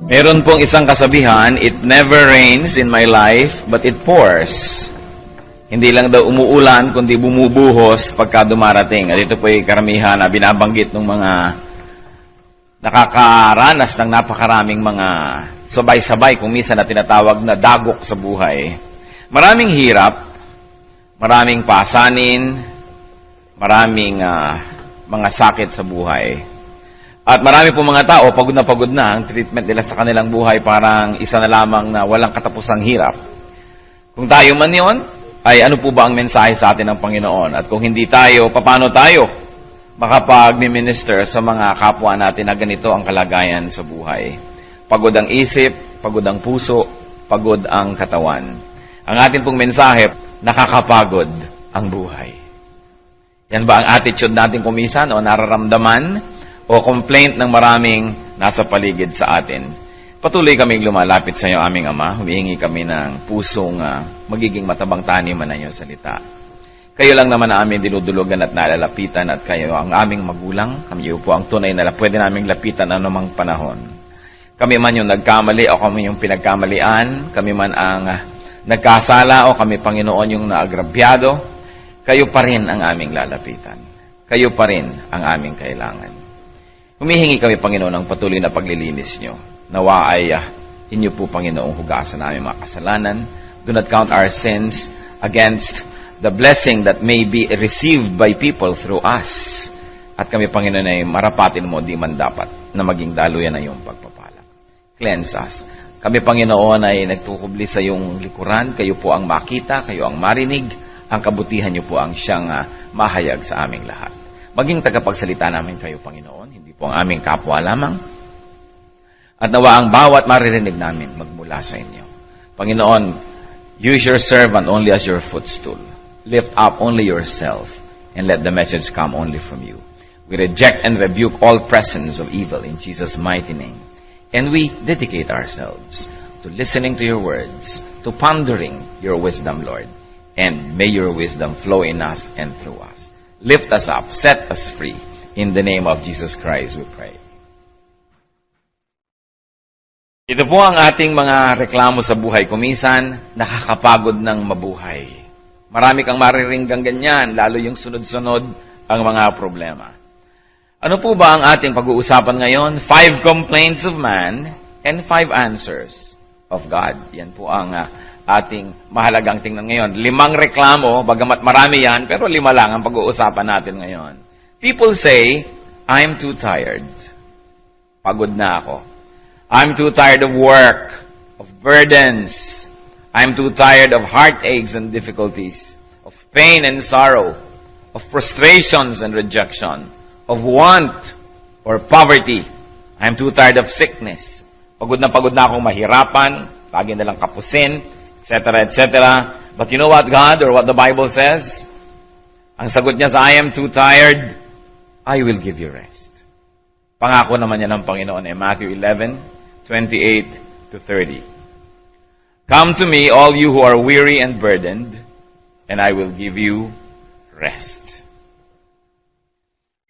Meron pong isang kasabihan, it never rains in my life, but it pours. Hindi lang daw umuulan, kundi bumubuhos pagka dumarating. At ito po ay karamihan na binabanggit ng mga nakakaranas ng napakaraming mga sabay-sabay, kung minsan na tinatawag na dagok sa buhay. Maraming hirap, maraming pasanin, maraming mga sakit sa buhay. At marami po mga tao, pagod na ang treatment nila sa kanilang buhay, parang isa na lamang na walang katapusang hirap. Kung tayo man yon, ay ano po ba ang mensahe sa atin ng Panginoon? At kung hindi tayo, paano tayo makapag-minister sa mga kapwa natin na ganito ang kalagayan sa buhay? Pagod ang isip, pagod ang puso, pagod ang katawan. Ang atin pong mensahe, nakakapagod ang buhay. Yan ba ang attitude natin kumisan o nararamdaman o complaint ng maraming nasa paligid sa atin? Patuloy kaming lumalapit sa iyo, aming Ama. Humihingi kami ng pusong magiging matabang taniman ng iyong salita. Kayo lang naman na aming dinudulugan at nalalapitan, at kayo ang aming magulang. Kami po ang tunay na pwede naming lapitan anumang panahon. Kami man yung nagkamali o kami yung pinagkamalian, kami man ang nagkasala o kami, Panginoon, yung naagrabyado, kayo pa rin ang aming lalapitan. Kayo pa rin ang aming kailangan. Humihingi kami, Panginoon, ng patuloy na paglilinis nyo. Nawa ay inyo po, Panginoong, hugasan namin mga kasalanan. Do not count our sins against the blessing that may be received by people through us. At kami, Panginoon, ay marapatin mo, di man dapat, na maging daluyan na iyong pagpapala. Cleanse us. Kami, Panginoon, ay nagtukubli sa iyong likuran. Kayo po ang makita, kayo ang marinig. Ang kabutihan niyo po ang siyang mahayag sa aming lahat. Maging tagapagsalita namin kayo, Panginoon, hindi po ang aming kapwa lamang. At nawa ang bawat maririnig namin magmula sa inyo. Panginoon, use your servant only as your footstool. Lift up only yourself, and let the message come only from you. We reject and rebuke all presence of evil in Jesus' mighty name. And we dedicate ourselves to listening to your words, to pondering your wisdom, Lord. And may your wisdom flow in us and through us. Lift us up, set us free. In the name of Jesus Christ, we pray. Ito po ang ating mga reklamo sa buhay. Kuminsan, nakakapagod ng mabuhay. Marami kang mariringgang ganyan, lalo yung sunod-sunod ang mga problema. Ano po ba ang ating pag-uusapan ngayon? 5 complaints of man and 5 answers of God. Yan po ang ating mahalagang tingnan ngayon. 5 reklamo, bagamat marami yan, pero 5 lang ang pag-uusapan natin ngayon. People say, I'm too tired. Pagod na ako. I'm too tired of work, of burdens. I'm too tired of heartaches and difficulties, of pain and sorrow, of frustrations and rejection, of want or poverty. I'm too tired of sickness. Pagod na akong mahirapan, lagi na lang kapusin, etc., etc. But you know what God or what the Bible says? Ang sagot niya sa I am too tired, I will give you rest. Pangako naman yan ng Panginoon Matthew 11:28-30. Come to me, all you who are weary and burdened, and I will give you rest.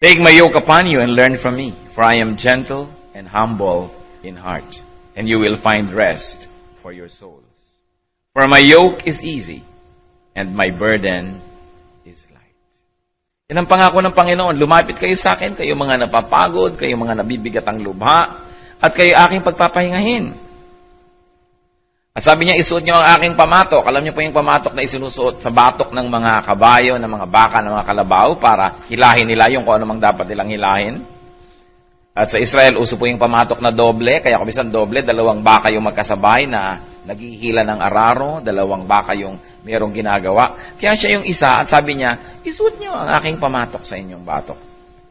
Take my yoke upon you and learn from me, for I am gentle and humble in heart, and you will find rest for your souls. For my yoke is easy, and my burden is light. Yan ang pangako ng Panginoon. Lumapit kayo sa akin, kayo mga napapagod, kayo mga nabibigat ang lubha, at kayo aking pagpapahingahin. At sabi niya, isuot niyo ang aking pamatok. Alam niyo po yung pamatok na isinusuot sa batok ng mga kabayo, ng mga baka, ng mga kalabaw, para hilahin nila yung kung anumang dapat nilang hilahin. At sa Israel, uso po yung pamatok na doble, kaya kumisan doble, 2 baka yung magkasabay na naghihila ng araro, 2 baka yung mayroong ginagawa. Kaya siya yung isa, at sabi niya, isuot niyo ang aking pamatok sa inyong batok.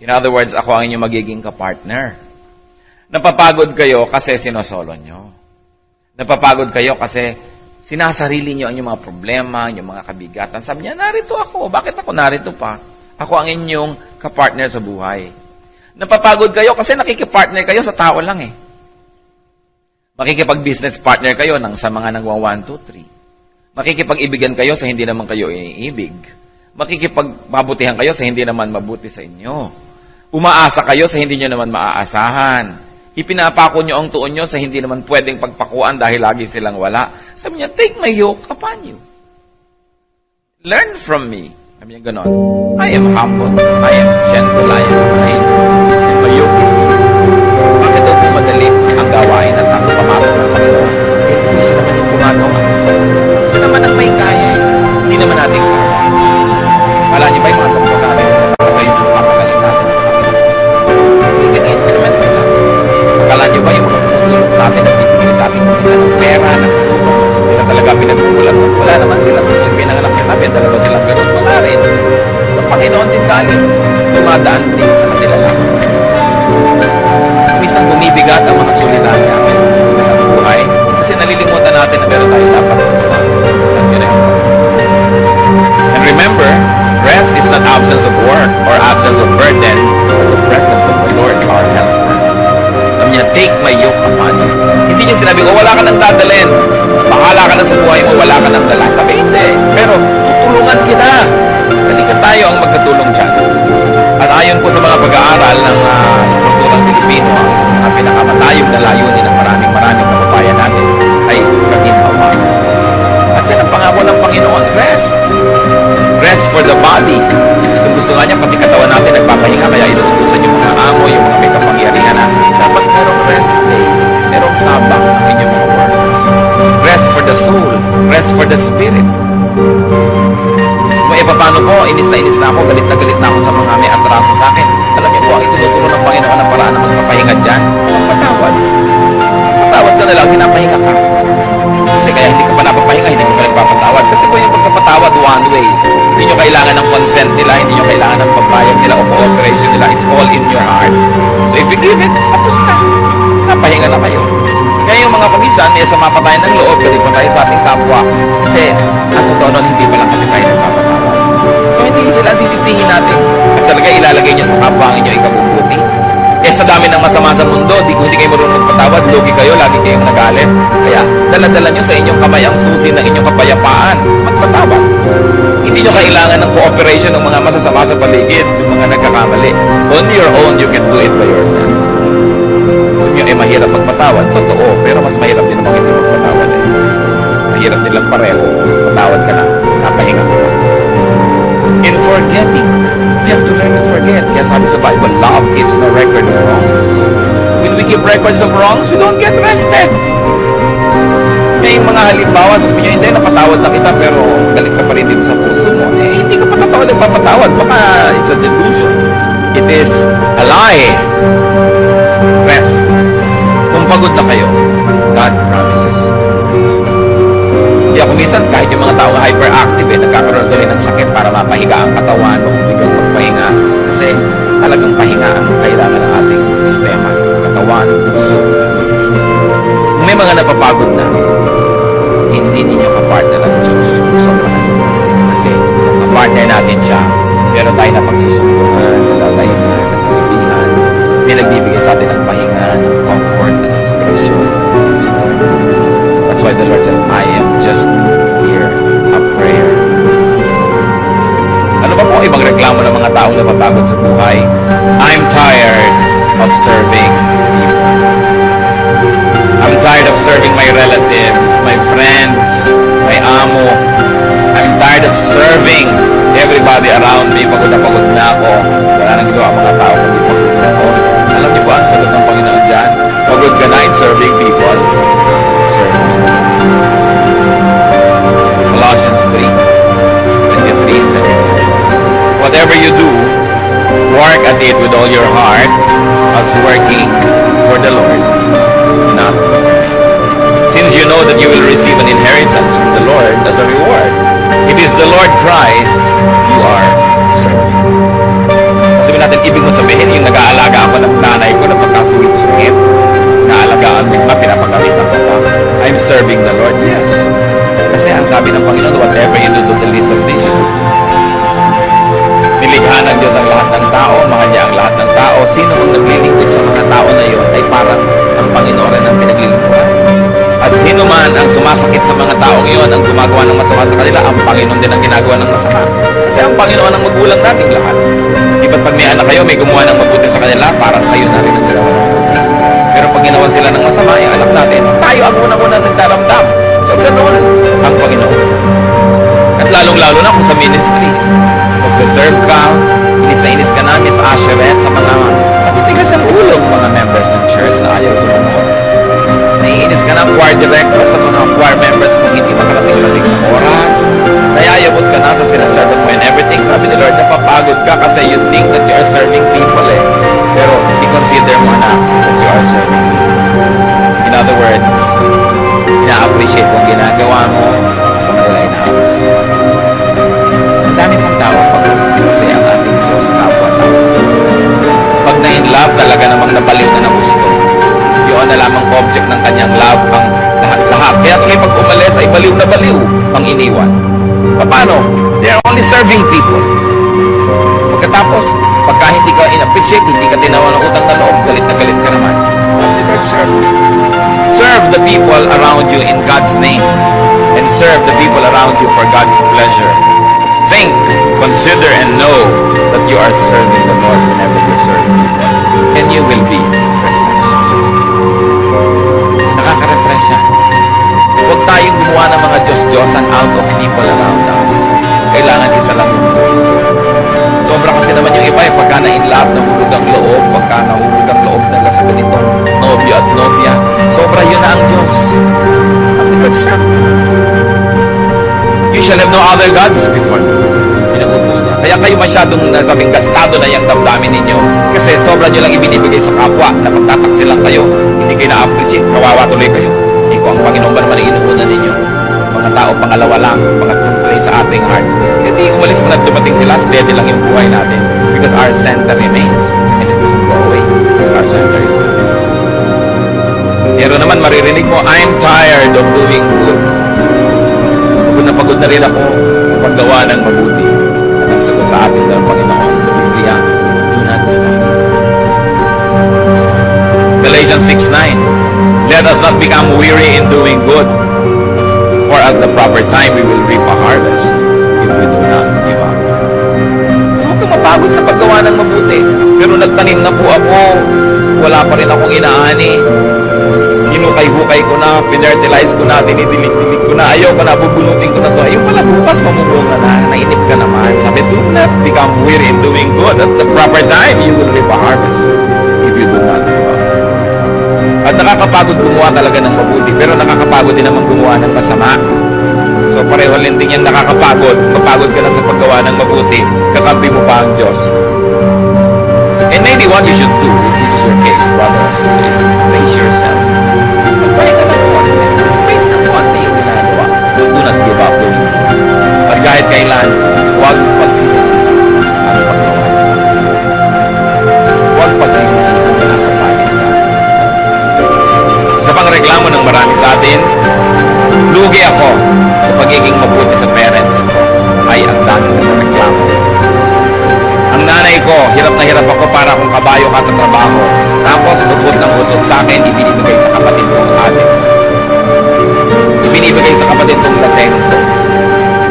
In other words, ako ang inyong magiging kapartner. Napapagod kayo kasi sinosolo niyo. Napapagod kayo kasi sinasarili niyo ang inyong mga problema, ang inyong mga kabigatan. Sabi niya, narito ako. Bakit ako narito pa? Ako ang inyong kapartner sa buhay. Napapagod kayo kasi nakikipartner kayo sa tao lang eh. Makikipag-business partner kayo sa mga nagwa 1, 2, 3. Makikipag-ibigan kayo sa hindi naman kayo iniibig. Makikipag-mabutihan kayo sa hindi naman mabuti sa inyo. Umaasa kayo sa hindi nyo naman maaasahan. Ipinapako nyo ang tuon nyo sa hindi naman pwedeng pagpakuan dahil lagi silang wala. Sabi niya, take my yoke upon you. Learn from me. Sabi niya ganon. I am humble. I am gentle. I am kind. And my yoke is easy. Bakit daw po madali ang gawain at ang pamasok ng Panginoon? Eh, kasi siya naman yung gumagawa. Siya naman ang may kaya. Hindi naman natin kaya. Kala niyo ba yung mga doktor natin sa kayo yung papagaling sa atin? May instrument sila. Kala niyo ba yung mga tumutulong sa atin at bibigay sa atin kung isa ng pera na sila talaga pinagmumulan? Wala naman sila. Kung pinanganak sa namin, talaga silang ganun. Wala rin. Ang Panginoon din galing. Dumadaan din sa kanila lang. Minsan bumibigat ang mga sulirahan natin sa buhay kasi nalilimutan natin na meron tayo dapat magawa. And remember, rest is not absence of work or absence of burden, but the presence of the Lord, our helper. Sabi niya, take my yoke upon you. Hindi niya sinabi, wala ka nang dadalhin. Bahala ka na sa buhay mo, wala ka nang dala. Sabi, hindi. Pero, tutulungan kita. Halika tayo ang magkatulong dyan. At ayon po sa mga pag-aaral ng sa kulturang Pilipino, ang isa sa mga pinakamatayong na layunin ng maraming kababayan natin ay kaginhawa. At yan ang pangako ng Panginoon, rest. Rest for the body. Gusto nga niya, pati katawan natin nagpapahinga, kaya inuutusan yung mga amo, yung mga may kapangyarihan na dapat merong rest day, merong sabak ang inyong mga workers. Rest for the soul, rest for the spirit. Kung paano po, inis na ako, galit na ako sa mga may atraso sa akin. Alam niyo po, ang ituturo ng Panginoon ang paraan na magpapahinga dyan, patawad. Patawad ka na lang, pinapahinga ka. Kasi kaya hindi ka pa napapahinga, hindi ka pa nagpapatawad. Kasi po yung pagpapatawad, one way. Hindi nyo kailangan ng consent nila, hindi nyo kailangan ng pagbayad nila o cooperation nila. It's all in your heart. So if you give it, tapos na. Napahinga na kayo. Kaya yung mga pagisan, may sama pa tayo ng loob, galit pa tayo sa ating kapwa. Kasi, ang totoo nun, hindi pa lang kasi tayo nagpapatawad. So hindi sila sisisihin natin. At talaga ilalagay nyo sa kapwa ang inyong ikabubuti. Kaya sa dami ng masama sa mundo, kung hindi kayo marunong magpatawad, lugi kayo, lagi kayong nagalit. Kaya dala-dala nyo sa inyong kamay ang susi ng inyong kapayapaan. Magpatawad. Hindi nyo kailangan ng cooperation ng mga masasama sa paligid, yung mga nagkakamali. On your own, you can do it by yourself. Sabi nyo, mahirap magpatawad. Totoo, pero mas mahirap din naman hindi magpatawad. Mahirap nilang pareho. Patawad ka na, napahinga ka na. In forgetting, we have to learn to forget. Kaya sabi sa Bible, love gives no record of wrongs. When we give records of wrongs, we don't get rested. May mga halimbawa, sabi nyo, hindi, napatawad na kita, pero galit ka pa rin dito sa puso mo. Eh, hindi ka patatawad at papatawad. Baka it's a delusion. It is a lie. Rest. Kung pagod na kayo, God promises rest. Kaya kung minsan, kahit yung mga tao hyperactive, nagkakaroon tuloy ng sakit para mapahiga ang katawan o biglang magpahinga. Kasi talagang pahinga ang kailangan ng ating sistema. Katawan, puso, isip. Kung may mga napapagod na, hindi ninyo kapartner ang Diyos. Sobrang kasi kung kapartner natin siya, meron tayo na pagsusumbungan, nalalayan na, nasasabihan, may nagbibigay sa atin ng pahinga, ng comfort, ng inspiration. That's why the Lord says, I am just here, a prayer. Ano ba po ibang reklamo ng mga taong napapagod sa buhay? I'm tired of serving people. I'm tired of serving my relatives, my friends, my amo. I'm tired of serving everybody around me. Pagod na ako. Wala nang gawa mga tao kundi pagod na ako. Alam niyo po ang sagot ng Panginoon dyan? Pagod ka na in serving people? Serve me. Colossians 3:23 and 24. Whatever you do, work at it with all your heart as working for the Lord, not for men. Since you know that you will receive an inheritance from the Lord as a reward. It is the Lord Christ you are serving. Sabi natin, ibig mo sabihin, yung nag-aalaga ako ng nanay ko na pagkasuwit-suwit, naalagaan mo na, pinapagalitan ko pa. I'm serving the Lord, yes. Kasi ang sabi ng Panginoon, whatever you do to the least of these, nilikha ng Diyos ang lahat ng tao, mahal niya ang lahat ng tao. Sino ang naglilingkod sa mga tao na yun ay parang ang Panginoon rin ang pinaglilingkuran. At sino man ang sumasakit sa mga taong iyon, ang gumagawa ng masama sa kanila, ang Panginoon din ang ginagawa ng masama. Kasi ang Panginoon ang magulang nating lahat. Di ba't pag may anak kayo, may gumawa ng mabuti sa kanila, parang kayo na rin ang ginawa ng mabuti. Pero tayo ang unang-unang nagdaramdam. So, ganoon ang Panginoon. At lalong-lalo na kung sa ministry. Magsaserve ka, inis ka na, Miss Asheret, sa mga matitigas ang ulong mga members ng church na ayaw sumunod. Naiinis ka na, choir director, sa mga choir members na hindi makarating sa ng oras. Nayayabot ka na sa sinaserve mo and everything. Sabi ni Lord, napapagod ka kasi you think that you are serving people eh. Pero i-consider mo na that you are serving people. In other words, ina-appreciate kung ginagawa mo kung nila inaapos. Ang dami pong tao pag kasi ang ating Diyos kapwa-tao. Pag na-in-love, talaga namang nabaliw na ng gusto. Yun na lamang object ng kanyang love ang lahat-lahat. Kaya tuloy pag umalis ay baliw na baliw ang iniwan. Paano? They are only serving people. Pagkatapos, pagka hindi ka in-appreciate, hindi ka tinawa ng utang na loob, galit ka naman. Sabi Lord, serve. Serve the people around you in God's name. And serve the people around you for God's pleasure. Think, consider, and know that you are serving the Lord whenever you serve people. And you will be refreshed. Nakaka-refresh siya. Huwag tayong gumawa ng mga Diyos-Diyosan out of people around us. Kailangan isa lang yung Diyos. Sobra kasi naman yung iba, pagka na-in-love, nahulog ang loob, pagka nahulog ang loob nila sa ganitong nobyo at nobya, sobra yun na ang Diyos. Ang Lord, sir. You shall have no other gods before me. Pinagutos niya. Kaya kayo masyadong nasabing gastado na yung damdamin ninyo. Kasi sobra nyo lang ibinibigay sa kapwa na pagtataksilan kayo, hindi kayo na-appreciate, kawawa tuloy kayo. Hindi ko ang Panginoon ba naman ang inuuna ninyo? Mga tao pangalawa lang, pangatlong play sa ating heart. Hindi umalis na dumating sila, steady lang yung buhay natin. Because our center remains. And it doesn't go away. Because our center is good. Pero naman maririnig mo, I'm tired of doing good. Pagod na rin ako sa paggawa ng mabuti. At ang sagot sa atin ng Panginoon sa Biblia, do not stop. Galatians 6:9. Let us not become weary in doing good, for at the proper time we will reap a harvest if we do not give up. Huwag kang mapagod sa paggawa ng mabuti. Pero nagtanim na po ako, wala pa rin akong inaani. Hinukay-hukay ko na, pinertilize ko na, dinidilig-dilig ko na, ayaw ko na, bubunutin ko na to. Ayaw pala bukas, mamubunga na, nainip ka naman. Sabi, do not become weary in doing good. At the proper time, you will reap a harvest if you do not give up. At nakakapagod gumawa talaga ng mabuti, pero nakakapagod din naman gumawa ng masama. So pareho din yan nakakapagod. Mapagod ka na sa paggawa ng mabuti, kakampi mo pa ang Diyos. And maybe what you should do, if this is your case, brother or sister, is brace yourself. Magpahinga ka ng konti. Space ng konti yung ginagawa. Do not give up doing it. At kahit kailan, huwag pagsisisihan ang paggawa. Huwag pagsisisihan na nasa panig ka. Sa pangreklamo ng marami sa atin, lugi ako sa pagiging mabuti sa parents ko. Ay ang dami ng reklamo. Ang nanay ko, hirap na hirap ako para akong kabayo ka sa trabaho. Tapos, utot ng utot sa akin, ibinibigay sa kapatid kong ate. Ibinibigay sa kapatid kong lasento.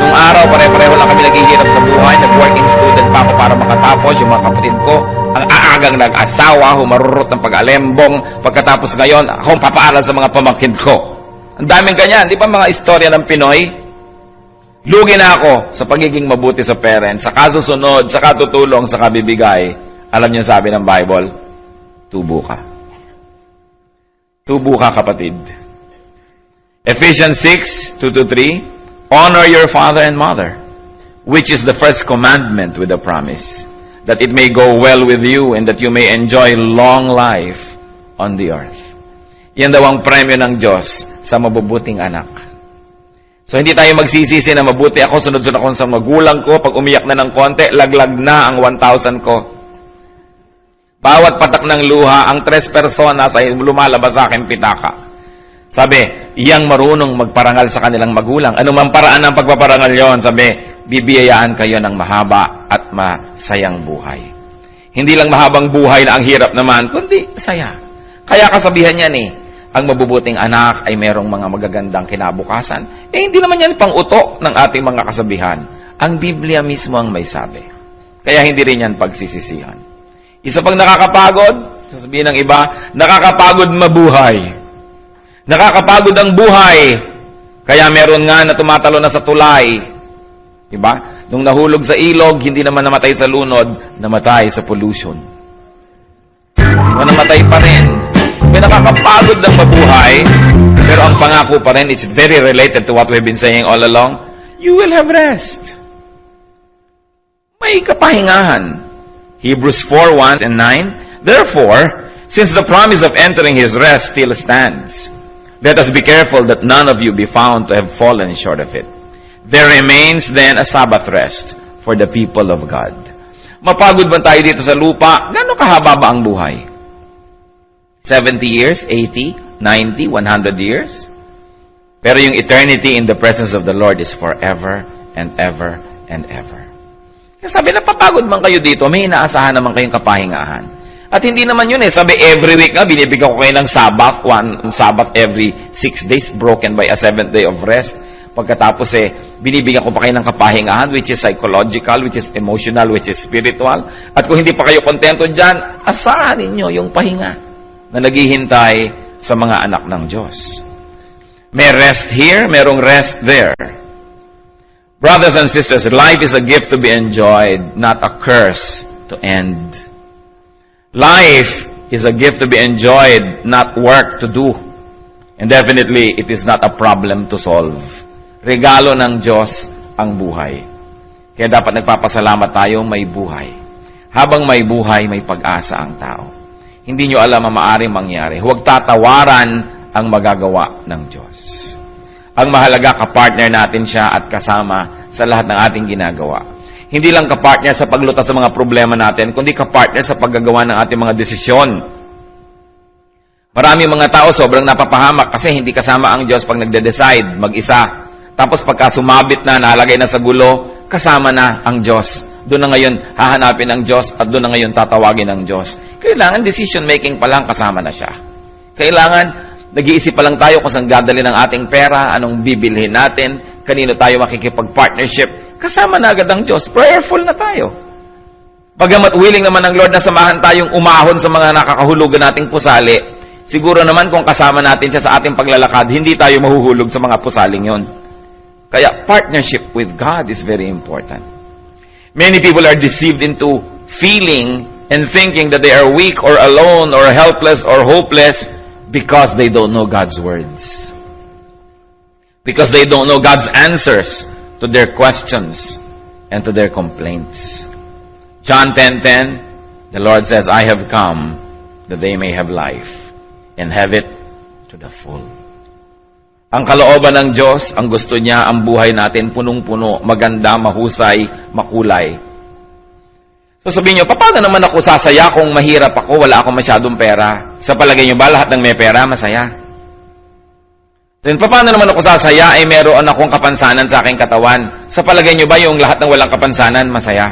Nung araw, pare-pareho lang kami naghihirap sa buhay. Nag-working student pa ako para makatapos. Yung mga kapatid ko, ang aagang nag-asawa, humarurot ng pag-alembong. Pagkatapos ngayon, akong papaaral sa mga pamangkin ko. Ang daming ganyan. Di ba mga istorya ng Pinoy? Lugi na ako sa pagiging mabuti sa parents, sa kasusunod, sa katutulong, sa kabibigay. Alam niyo sabi ng Bible, tubo ka. Tubo ka, kapatid. Ephesians 6:2-3, honor your father and mother, which is the first commandment with a promise, that it may go well with you and that you may enjoy long life on the earth. Yan daw ang premyo ng Diyos sa mabubuting anak. So, hindi tayo magsisisi na mabuti ako, sunod-sunod ako sa magulang ko, pag umiyak na ng konti, laglag na ang 1,000 ko. Bawat patak ng luha, ang 3 personas ay lumalabas sa akin pitaka. Sabi, iyang marunong magparangal sa kanilang magulang. Ano man paraan ng pagpaparangal yon? Sabi, bibiyayaan kayo ng mahaba at masayang buhay. Hindi lang mahabang buhay na ang hirap naman, kundi saya. Kaya kasabihan yan ang mabubuting anak ay merong mga magagandang kinabukasan. Hindi naman yan pang-uto ng ating mga kasabihan. Ang Biblia mismo ang may sabi. Kaya hindi rin yan pagsisisihan. Isa pang nakakapagod, sasabihin ng iba, nakakapagod mabuhay. Nakakapagod ang buhay. Kaya meron nga na tumatalo na sa tulay. Diba? Nung nahulog sa ilog, hindi naman namatay sa lunod, namatay sa pollution. Namatay pa rin. May nakakapagod ng mabuhay, pero ang pangako pa rin, it's very related to what we've been saying all along, you will have rest. May kapahingahan. Hebrews 4:1 and 9, therefore, since the promise of entering His rest still stands, let us be careful that none of you be found to have fallen short of it. There remains then a Sabbath rest for the people of God. Mapagod ba tayo dito sa lupa? Gano'ng kahaba ba ang buhay? 70 years, 80, 90, 100 years? Pero yung eternity in the presence of the Lord is forever and ever and ever. Kaya sabi, napapagod man kayo dito, may inaasahan naman kayong kapahingahan. At hindi naman yun eh. Sabi, every week nga, binibigyan ko kayo ng Sabbath, one Sabbath every 6 days, broken by a 7th day of rest. Pagkatapos binibigyan ko pa kayo ng kapahingahan, which is psychological, which is emotional, which is spiritual. At kung hindi pa kayo kontento dyan, asahan ninyo yung pahinga na naghihintay sa mga anak ng Diyos. May rest here, merong rest there. Brothers and sisters, life is a gift to be enjoyed, not a curse to end. Life is a gift to be enjoyed, not work to do. And definitely, it is not a problem to solve. Regalo ng Diyos ang buhay. Kaya dapat nagpapasalamat tayo may buhay. Habang may buhay, may pag-asa ang tao. Hindi nyo alam ang maaaring mangyari. Huwag tatawaran ang magagawa ng Diyos. Ang mahalaga, kapartner natin siya at kasama sa lahat ng ating ginagawa. Hindi lang kapartner sa paglutas sa mga problema natin, kundi kapartner sa paggagawa ng ating mga desisyon. Maraming mga tao sobrang napapahamak kasi hindi kasama ang Diyos pag nagde-decide, mag-isa. Tapos pagka sumabit na, nalagay na sa gulo, kasama na ang Diyos. Doon na ngayon hahanapin ng Diyos at doon na ngayon tatawagin ng Diyos. Kailangan decision making pa lang kasama na siya. Kailangan nag-iisip pa lang tayo kung saan dadali ng ating pera, anong bibilhin natin, kanino tayo makikipag-partnership. Kasama na agad ang Diyos. Prayerful na tayo. Bagamat willing naman ng Lord na samahan tayong umahon sa mga nakakahulugan nating pusali, siguro naman kung kasama natin siya sa ating paglalakad, hindi tayo mahuhulog sa mga pusaling yon. Kaya partnership with God is very important. Many people are deceived into feeling and thinking that they are weak or alone or helpless or hopeless because they don't know God's words. Because they don't know God's answers to their questions and to their complaints. John 10:10, the Lord says, I have come that they may have life and have it to the full. Ang kalooban ng Diyos, ang gusto niya, ang buhay natin punong-puno, maganda, mahusay, makulay. So sabihin niyo, paano naman ako sasaya kung mahirap ako, wala akong masyadong pera? Sa palagay niyo ba, lahat ng may pera, masaya? So, paano naman ako sasaya, meron akong kapansanan sa aking katawan? Sa palagay niyo ba, yung lahat ng walang kapansanan, masaya?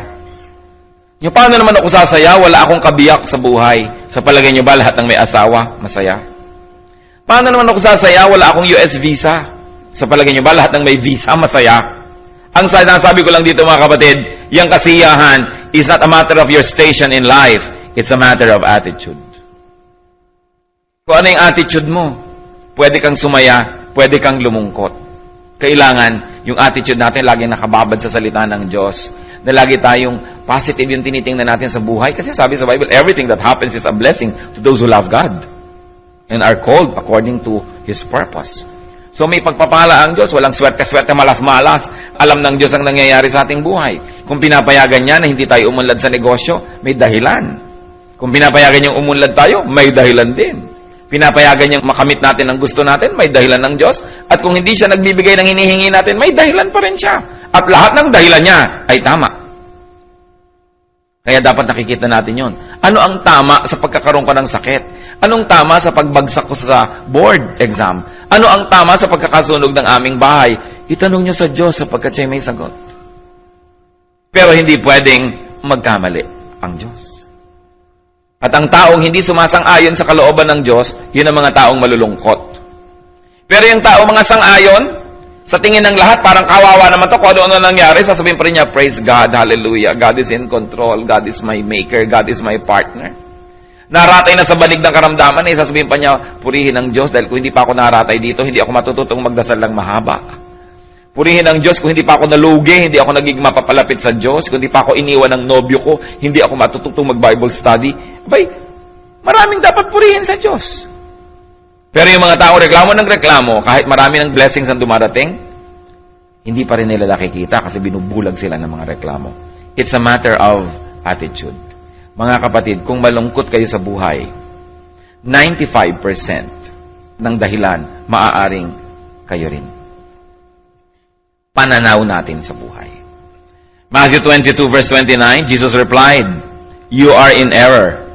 Yung paano naman ako sasaya, wala akong kabiyak sa buhay? Sa palagay niyo ba, lahat ng may asawa, masaya? Paano naman ako sasaya? Wala akong US visa. Sa palagay niyo ba, lahat ng may visa, masaya? Ang sinasabi ko lang dito mga kapatid, yung kasiyahan is not a matter of your station in life. It's a matter of attitude. Kung ano yung attitude mo, pwede kang sumaya, pwede kang lumungkot. Kailangan, yung attitude natin laging nakababad sa salita ng Diyos. Na lagi tayong positive yung tinitingnan natin sa buhay. Kasi sabi sa Bible, everything that happens is a blessing to those who love God and are called according to His purpose. So may pagpapala ang Diyos, walang swerte-swerte, malas-malas. Alam ng Diyos ang nangyayari sa ating buhay. Kung pinapayagan niya na hindi tayo umunlad sa negosyo, may dahilan. Kung pinapayagan niyang umunlad tayo, may dahilan din. Pinapayagan niyang makamit natin ang gusto natin, may dahilan ng Diyos. At kung hindi siya nagbibigay ng hinihingi natin, may dahilan pa rin siya. At lahat ng dahilan niya ay tama. Kaya dapat nakikita natin yon. Ano ang tama sa pagkakaroon ka ng sakit? Anong tama sa pagbagsak ko sa board exam? Ano ang tama sa pagkakasunog ng aming bahay? Itanong niyo sa Diyos sapagkat siya may sagot. Pero hindi pwedeng magkamali ang Diyos. At ang taong hindi sumasang-ayon sa kalooban ng Diyos, yun ang mga taong malulungkot. Pero yung taong mga sang-ayon, sa tingin ng lahat, parang kawawa naman to, kung ano nangyari, sasabihin pa rin niya, praise God, hallelujah, God is in control, God is my maker, God is my partner. Naratay na sa balig ng karamdaman, sasabihin pa niya, purihin ang Diyos dahil kung hindi pa ako naratay dito, hindi ako matututong magdasal lang mahaba. Purihin ang Diyos kung hindi pa ako nalugi, hindi ako naging mapapalapit sa Diyos, kung hindi pa ako iniwan ng nobyo ko, hindi ako matututong mag-Bible study. Abay, maraming dapat purihin sa Diyos. Pero yung mga tao reklamo ng reklamo, kahit marami ng blessings ang dumarating, hindi pa rin nila nakikita kasi binubulag sila ng mga reklamo. It's a matter of attitude. Mga kapatid, kung malungkot kayo sa buhay, 95% ng dahilan, maaaring kayo rin. Pananaw natin sa buhay. Matthew 22 verse 29, Jesus replied, "You are in error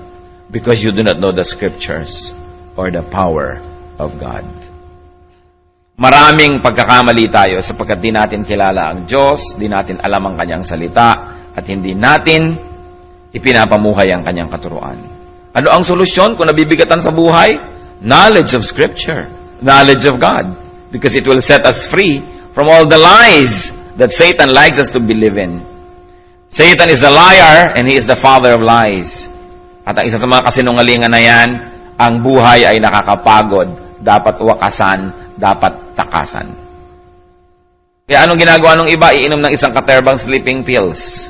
because you do not know the scriptures or the power of God." Maraming pagkakamali tayo sapagkat di natin kilala ang Diyos, di natin alam ang Kanyang salita, at hindi natin ipinapamuhay ang Kanyang katuruan. Ano ang solusyon kung nabibigatan sa buhay? Knowledge of Scripture, knowledge of God, because it will set us free from all the lies that Satan likes us to believe in. Satan is a liar and he is the father of lies. At ang isa sa mga kasinungalingan na yan, ang buhay ay nakakapagod, dapat wakasan, dapat takasan. Kaya anong ginagawa ng iba? Iinom ng isang katerbang sleeping pills.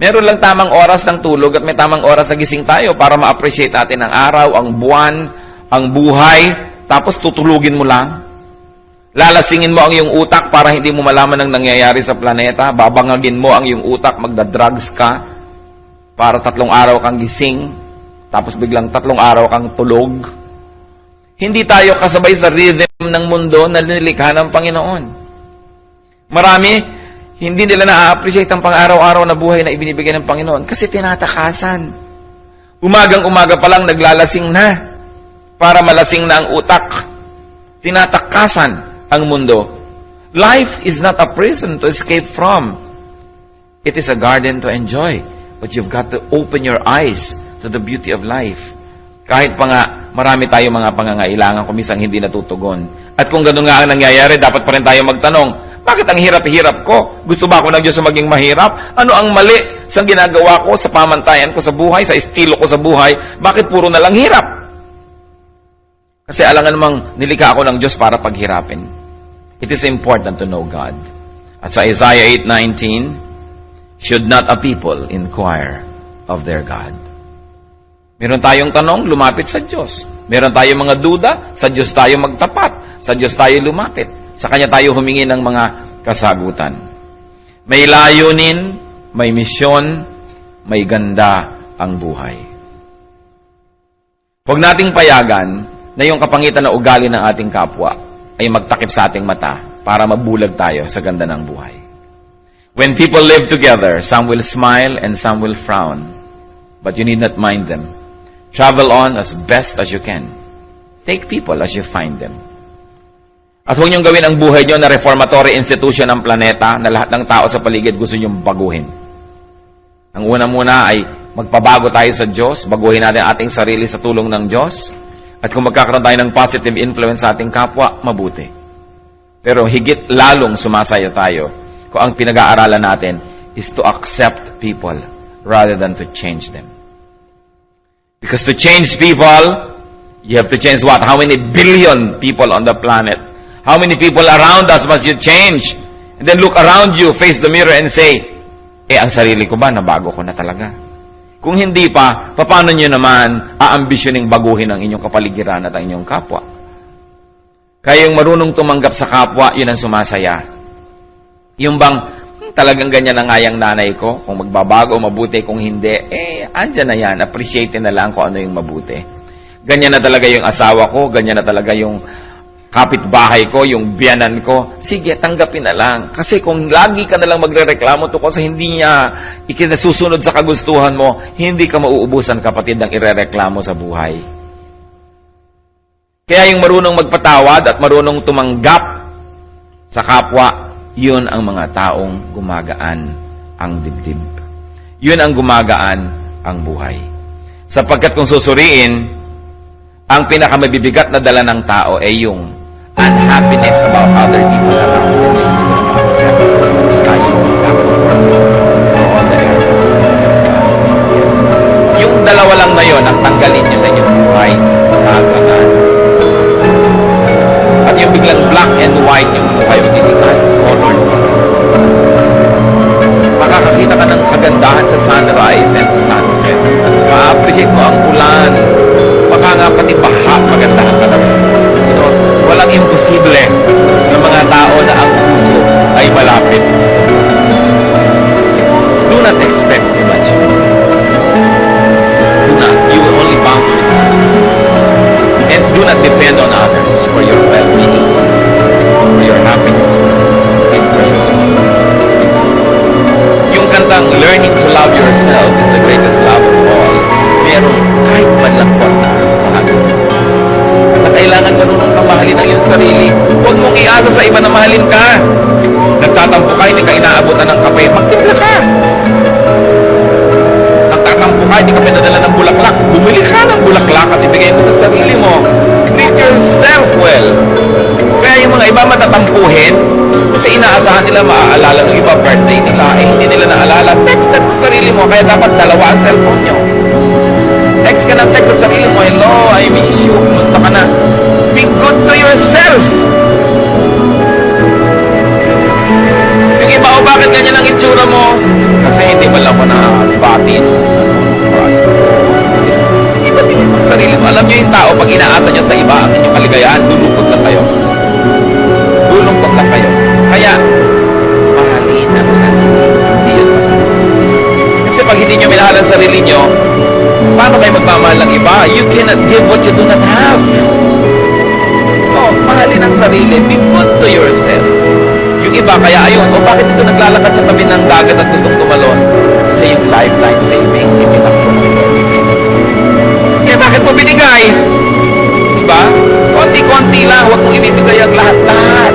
Meron lang tamang oras ng tulog at may tamang oras na gising tayo para ma-appreciate natin ang araw, ang buwan, ang buhay, tapos tutulugin mo lang. Lalasingin mo ang iyong utak para hindi mo malaman ang nangyayari sa planeta. Babangagin mo ang iyong utak, magda-drugs ka para 3 araw kang gising, tapos biglang 3 araw kang tulog. Hindi tayo kasabay sa rhythm ng mundo na nilikha ng Panginoon. Marami, hindi nila na-appreciate ang pang-araw-araw na buhay na ibinibigay ng Panginoon kasi tinatakasan. Umagang-umaga pa lang naglalasing na para malasing na ang utak. Tinatakasan ang mundo. Life is not a prison to escape from. It is a garden to enjoy. But you've got to open your eyes to the beauty of life. Kahit pa nga, marami tayong mga pangangailangan kumisang hindi natutugon. At kung gano'n nga ang nangyayari, dapat pa rin tayo magtanong, bakit ang hirap-hirap ko? Gusto ba ako ng Diyos na maging mahirap? Ano ang mali sa ginagawa ko, sa pamantayan ko sa buhay, sa estilo ko sa buhay? Bakit puro na lang hirap? Kasi alangan namang nilikha ako ng Diyos para paghirapin. It is important to know God. At sa Isaiah 8:19, should not a people inquire of their God? Meron tayong tanong, lumapit sa Diyos. Meron tayong mga duda, sa Diyos tayo magtapat. Sa Diyos tayo lumapit. Sa Kanya tayo humingi ng mga kasagutan. May layunin, may misyon, may ganda ang buhay. Huwag nating payagan na yung kapangitan na ugali ng ating kapwa ay magtakip sa ating mata para mabulag tayo sa ganda ng buhay. When people live together, some will smile and some will frown. But you need not mind them. Travel on as best as you can. Take people as you find them. At huwag niyong gawin ang buhay niyo na reformatory institution ng planeta na lahat ng tao sa paligid gusto niyong baguhin. Ang una muna ay magpabago tayo sa Diyos, baguhin natin ating sarili sa tulong ng Diyos, at kung magkakaroon tayo ng positive influence sa ating kapwa, mabuti. Pero higit lalong sumasaya tayo kung ang pinag-aaralan natin is to accept people rather than to change them. Because to change people, you have to change what? How many billion people on the planet? How many people around us must you change? And then look around you, face the mirror and say, ang sarili ko ba, nabago ko na talaga? Kung hindi pa, paano nyo naman aambisyoning baguhin ang inyong kapaligiran at ang inyong kapwa? Kaya yung marunong tumanggap sa kapwa, yun ang sumasaya. Yung bang, talagang ganyan na nga yung nanay ko, kung magbabago, mabuti, kung hindi, andyan na yan, appreciate na lang kung ano yung mabuti. Ganyan na talaga yung asawa ko, ganyan na talaga yung kapitbahay ko, yung biyanan ko, sige, tanggapin na lang. Kasi kung lagi ka na lang magrereklamo tungkol sa hindi niya ikinasusunod sa kagustuhan mo, hindi ka mauubusan, kapatid, ng irereklamo sa buhay. Kaya yung marunong magpatawad at marunong tumanggap sa kapwa, yun ang mga taong gumagaan ang dibdib. Yun ang gumagaan ang buhay. Sapagkat kung susuriin, ang pinakamabibigat na dala ng tao ay yung unhappiness about other people around them. Yung dalawa lang na yon ang tanggalin nyo sa inyong buhay. Kagangan. At yung biglang black and white yung buhay o dinigan. Oh Lord. Makakakita ka ng kagandahan sa sunrise and sa sunset. Ma-appreciate mo ang ulan. Baka nga pati baha, magandahan ka naman. You know, walang imposible sa mga tao na ang puso ay malapit. Do not expect too much. Do not. You will only bound to it. And do not depend on others for your well-being, for your happiness, and for your security. Yung kantang Learning to Love Yourself is the greatest love of all. Pero kahit man lang po, mahal. Na kailangan marunong kang mahalin ang iyong sarili. Huwag mong iasa sa iba na mahalin ka. Nagtatampo ka, hindi ka inaabutan ng kape, magtimpla ka. Nagtatampo ka, hindi ka pinadala ng bulaklak. Bumili ka ng bulaklak at ibigay mo sa sarili mo. Treat yourself well. Kaya yung mga iba matatampuhin, kasi inaasahan nila maaalala ng iba birthday nila, eh hindi nila naalala. Textan mo sarili mo, kaya dapat dalawa ang cellphone nyo. Text ka ng text sa sarili mo, hello, I miss you, kumusta ka na? Be good to yourself. Yung iba, o bakit ganyan ang itsura mo? Kasi hindi mo lang ko na batin. Iba din yung sarili mo. Alam nyo yung tao, pag inaasa nyo sa iba ang inyong kaligayahan, lulungkot lang kayo. Lulungkot lang kayo. Kaya, mahalin ang sarili. Hindi yun masarili. Kasi pag hindi nyo minahal ang sarili nyo, paano kayo magmamahal ng iba? You cannot give what you do not have. So, mahalin ang sarili. Be good to yourself. Yung iba, kaya ayun, o bakit ito naglalakad sa tabi ng dagat at gustong tumalon? Kasi yung lifeline savings, ipinak mo na ito. Kaya bakit mo binigay? Diba? Konti-konti lang, huwag mong ibibigay ang lahat-lahat.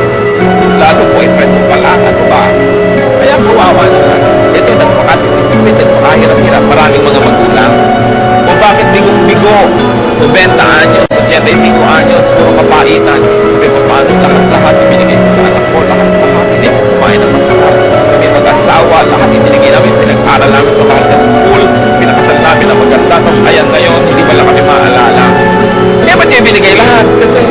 Lalo boyfriend mo pala, ano ba? Kaya kawawa naman. Ito, nagpakahirap-hirap. Maraming mga magulang. O bakit bigong-bigo? 90 anyos, 85 anyos, puro kapaitan. Sabi ko, paano lahat-lahat ibinigay ko sa anak ko? Lahat-lahat, hindi ko kumain ng masarap. Kami mag-asawa, lahat ibinigay namin, pinag-aral namin sa mahal na school, pinakasal namin na maganda, tapos ayan ngayon, hindi pala kami maalala. Kaya ba't niya ibinigay lahat? Kasi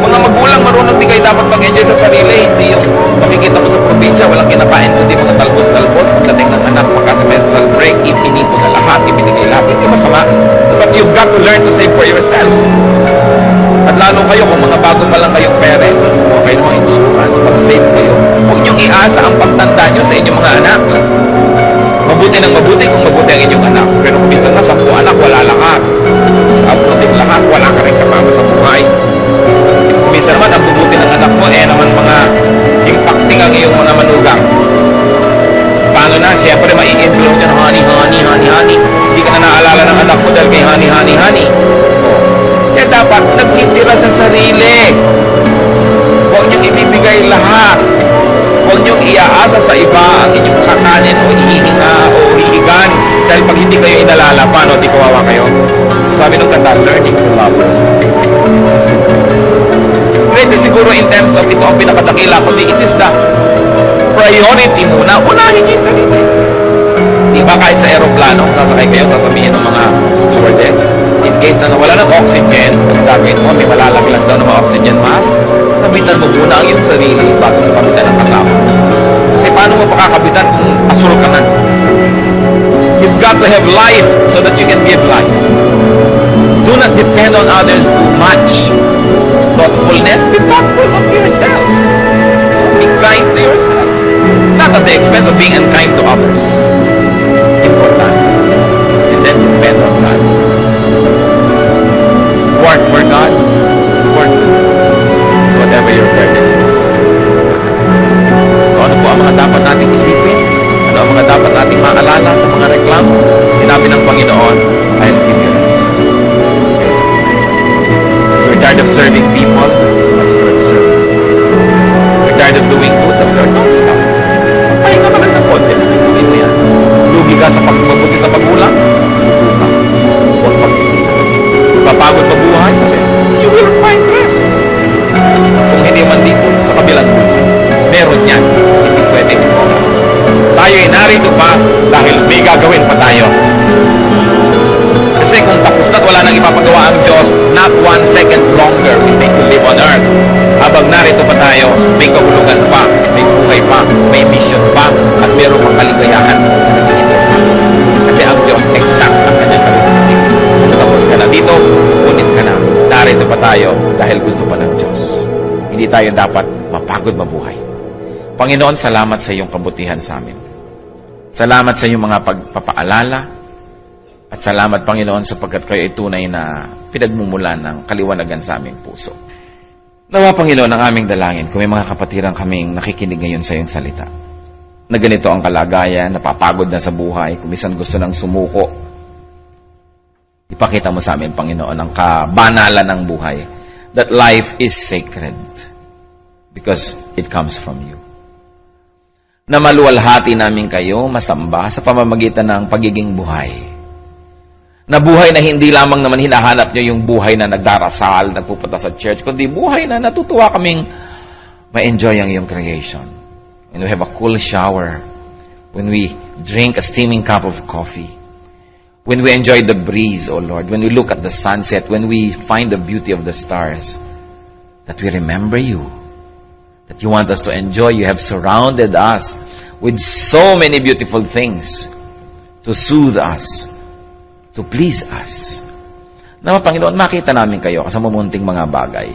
mga magulang marunong bigay dapat mag-enjoy sa sarili, hindi yung makikita mo sa probinsya, walang kinakain, kundi mga talbos-talbos, pagdating ng anak, magka-semestral break, ipinito na lahat, ibinigay lahat, hindi masama. But you've got to learn to save for yourself. At lalo kayo, kung mga bago pa lang kayong parents, kung kayo ng mga insurance, mag-save kayo. Huwag niyong iasa ang pagtanda niyo sa inyong mga anak. Mabuti ng mabuti kung mabuti ang inyong anak. Pero kung minsan na 10 anak, wala lahat. Sa abutin lahat, wala ka rin kasama sa buhay. Minsan naman, ang bubuti ng anak mo, naman mga impacting ang iyong mga manugang. Paano na? Siyempre, mai-influence yan, honey. Hindi ka na naalala ng anak mo dahil kay honey. Kaya dapat, nagtitira sa sarili. Huwag niyong ibibigay lahat. Huwag niyong iaasa sa iba ang inyong kakanin o hihinga o hihigan. Dahil pag hindi kayo inalala, paano? Di kawawa kayo. Sabi ng kanta, learning to love yourself. Pwede siguro in terms of ito ang pinakadakila, kundi it is the priority muna. Unahin niyo yung sarili. Diba kahit sa aeroplano, sasakay kayo, sasabihin ng mga stewardess, in case na nawala ng oxygen, ang gagawin mo, may malalaglag daw ng mga oxygen mask, kabitan mo muna ang iyong sarili bago mo kabitan ang kasama. Kasi paano mo pakakabitan kung asul ka na? You've got to have life so that you can give life. Do not depend on others too much. Thoughtfulness, be thoughtful of yourself. Be kind to yourself. Not at the expense of being unkind to others. Important. And then depend on God. Work for God. Work whatever your burden is. So ano po ang mga dapat nating isipin? Ano ang mga dapat nating maalala sa mga reklamo? Sinabi ng Panginoon, I'll give you rest. You're tired of serving people, Lord, serve. You're tired of doing good, sabi Lord, don't stop. Pahinga ka lang ng konti, gawin mo ang Diyos, not 1 second longer will make you live on earth. Habang narito pa tayo, may kahulugan pa, may buhay pa, may mission pa, at meron pang kaligayahan sa nag-iinit sa atin. Kasi ang Diyos, exact ang kanyang kaligayahan. Kung tapos ka na dito, ulit ka na. Narito pa tayo dahil gusto pa ng Diyos. Hindi tayo dapat mapagod mabuhay. Panginoon, salamat sa iyong kabutihan sa amin. Salamat sa iyong mga pagpapaalala. At salamat, Panginoon, sapagkat kayo ay tunay na pinagmumulan ng kaliwanagan sa aming puso. Nawa, Panginoon, ang aming dalangin kung may mga kapatiran kaming nakikinig ngayon sa iyong salita. Na ganito ang kalagayan, napapagod na sa buhay, kung minsan gusto nang sumuko. Ipakita mo sa amin, Panginoon, ang kabanalan ng buhay. That life is sacred because it comes from you. Na maluwalhati namin kayo, masamba sa pamamagitan ng pagiging buhay. Na buhay na hindi lamang naman hinahanap nyo yung buhay na nagdarasal, nagpupunta sa church, kundi buhay na natutuwa kaming ma-enjoy ang iyong creation. When we have a cool shower, when we drink a steaming cup of coffee, when we enjoy the breeze, O Lord, when we look at the sunset, when we find the beauty of the stars, that we remember you. That you want us to enjoy. You have surrounded us with so many beautiful things to soothe us, to please us. Nawa, Panginoon, makita namin kayo sa mamunting mga bagay.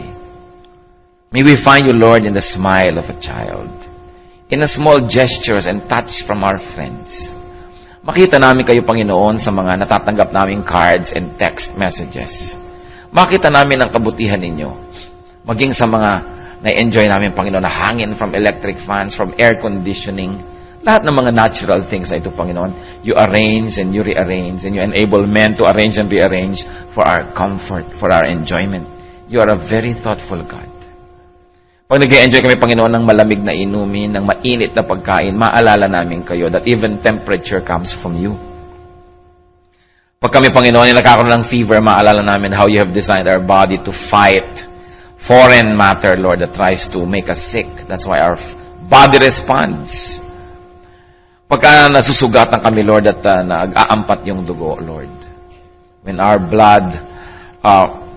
May we find you, Lord, in the smile of a child, in the small gestures and touch from our friends. Makita namin kayo, Panginoon, sa mga natatanggap naming cards and text messages. Makita namin ang kabutihan ninyo, maging sa mga na-enjoy namin, Panginoon, na hangin from electric fans, from air conditioning, lahat ng mga natural things na ito, Panginoon, you arrange and you rearrange and you enable men to arrange and rearrange for our comfort, for our enjoyment. You are a very thoughtful God. Pag nag-enjoy kami, Panginoon, ng malamig na inumin, ng mainit na pagkain, maalala namin kayo that even temperature comes from you. Pag kami, Panginoon, yung nagkakaroon ng fever, maalala namin how you have designed our body to fight foreign matter, Lord, that tries to make us sick. That's why our body responds. Pagka nasusugatan kami, Lord, at nag-aampat yung dugo, Lord. When our blood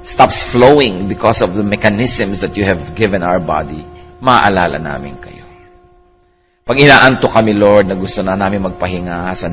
stops flowing because of the mechanisms that you have given our body, maalala namin kayo. Pag inaanto kami, Lord, na gusto na namin magpahinga sa